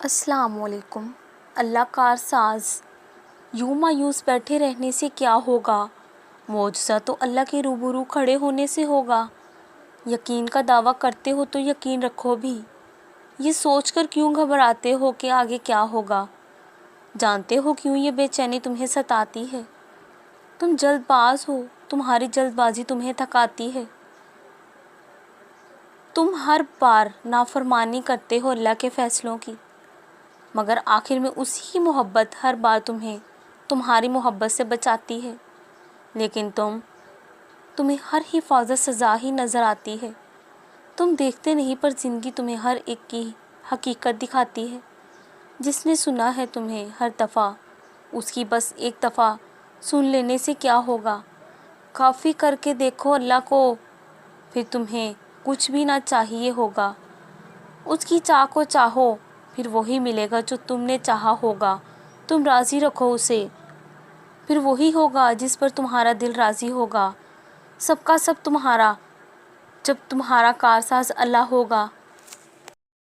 السلام علیکم۔ اللہ کار ساز، یوں مایوس بیٹھے رہنے سے کیا ہوگا؟ معجزہ تو اللہ کے روبرو کھڑے ہونے سے ہوگا۔ یقین کا دعویٰ کرتے ہو تو یقین رکھو بھی۔ یہ سوچ کر کیوں گھبراتے ہو کہ آگے کیا ہوگا؟ جانتے ہو کیوں یہ بے چینی تمہیں ستاتی ہے؟ تم جلد باز ہو، تمہاری جلد بازی تمہیں تھکاتی ہے۔ تم ہر بار نافرمانی کرتے ہو اللہ کے فیصلوں کی، مگر آخر میں اسی کی محبت ہر بار تمہیں تمہاری محبت سے بچاتی ہے۔ لیکن تمہیں ہر حفاظت سزا ہی نظر آتی ہے۔ تم دیکھتے نہیں، پر زندگی تمہیں ہر ایک کی حقیقت دکھاتی ہے۔ جس نے سنا ہے تمہیں ہر دفعہ، اس کی بس ایک دفعہ سن لینے سے کیا ہوگا؟ کافی کر کے دیکھو اللہ کو، پھر تمہیں کچھ بھی نہ چاہیے ہوگا۔ اس کی چاہ کو چاہو، پھر وہی ملے گا جو تم نے چاہا ہوگا۔ تم راضی رکھو اسے، پھر وہی ہوگا جس پر تمہارا دل راضی ہوگا۔ سب کا سب تمہارا، جب تمہارا کارساز اللہ ہوگا۔